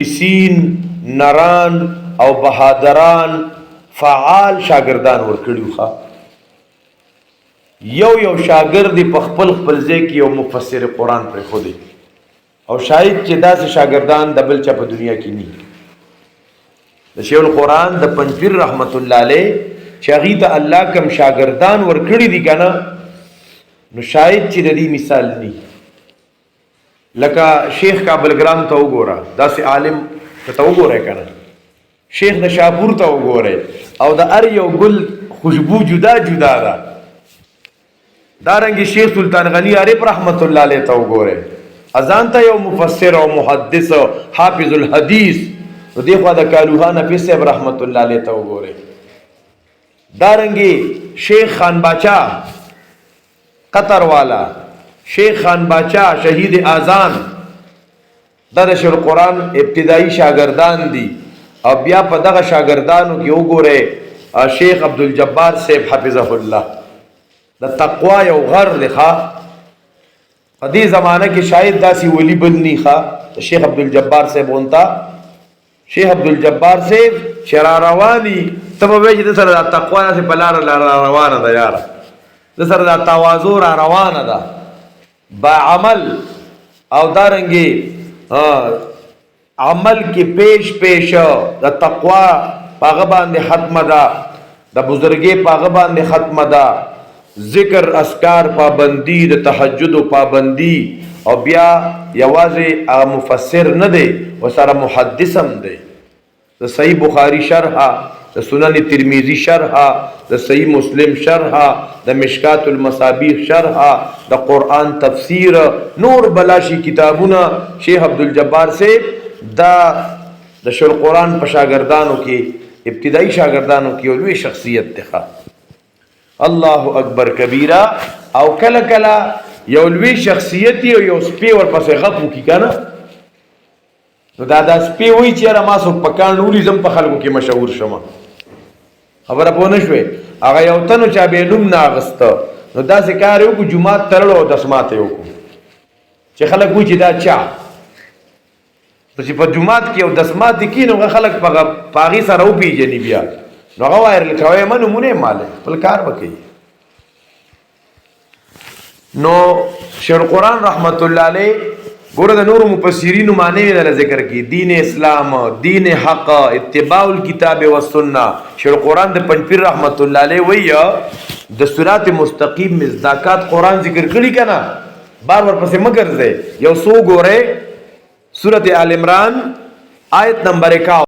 سین نران او بهادران فعال شاگردان ورکړیو ښا یو شاګرد په خپل ځای کې یو مفسر قرآن پر خودي او شاید چې داسې شاګردان د بل چا په دنیا کې نه د شیخ القرآن د پنځپیر رحمت الله علیه چې هغې ته الله کم شاګردان ورکړي دي که نه نو شاید چې د دې مثال نه لکه شیخ کابلګرام ته وګوره داسې عالم ته وګورئ که نه شیخ د شاپور ته وګورئ او د هر یو ګل خوشبو جدا جدا ده دارنګې شیخ سلطان غنی عارف رحمت الله علیه ته وګورئ اذان ته یو مفسر او محدث حافظ الحدیث نو دې خوا د کالوها نفیس صاحب رحمت الله علیه ته وګورئ دارنګې شیخ خان باچا قطر والا شیخ خان باچا شهید اذان دا د شیخ القرآن ابتدایي شاگردان دي او بیا په دغه شاگردانو کې وګورئ شیخ عبدالجبار صاحب حفظه الله د تقوا یو غر دی ښا په دې زمانه کې شاید داسې ولی بل نی ښا شیخ عبدالجبار صاحب اونتا شیخ عبدالجبار صاحب چې را رواني ته به وایې چې د سره د تقوا داسې په لاره روانه ده یاره د سره د تواضع را روانه ده با عمل او دارنګې عمل کې پیش د تقوا پاغه باندې ختمه ده د بزرګۍ پاغه باندې ختمه ده ذکر اسکار پابندی د تهجد پابندی او بیا یوازې مفسر نه دی وسره محدث هم دی د صحیح بخاری شرح د سنن ترمذی شرح د صحیح مسلم شرح د مشکات المصابیح شرح د قرآن تفسیر نور بلاشی کتابونه شیخ عبدالجبار سے دا د شیخ القرآن په شاگردانو کې ابتدائی شاگردانو کې لوی شخصیت دی الله اکبر کبیره او کله کله یو لوی شخصیت یو سپی ورپسې غپ وکړي که نه نو دا سپی وایي چې یاره ما څوک په کاڼ ولیدم په خلکو کې مشهور شمه خبره پوه نه شوې هغه یو تنو چا بې نوم نه اخسته نو داسې کار یې وکړو جومات تړلو او دسمات یې وکړو چې خلک وایي چې دا چا چې په جومات کې یو دسمات دي کښېني نو خلک په هغې سره وپېژني بیا نو هغه وایرل کوی ما نومونه یې مالک خپل کار به کوي نو شیخ القرآن رحمت الله علیه ګوره د نورو مفسرینو معنی یې دله ذکر کړي دین اسلام دین حق اتباع الکتاب والسنه شیخ القرآن د پنځپیر رحمت الله علیه وایي د صراط مستقیم مصداقات قرآن ذکر کړي که نه بار ورپسې مه ګرځئ یو څو ګورئ سورت آل عمران آیت نمبر 51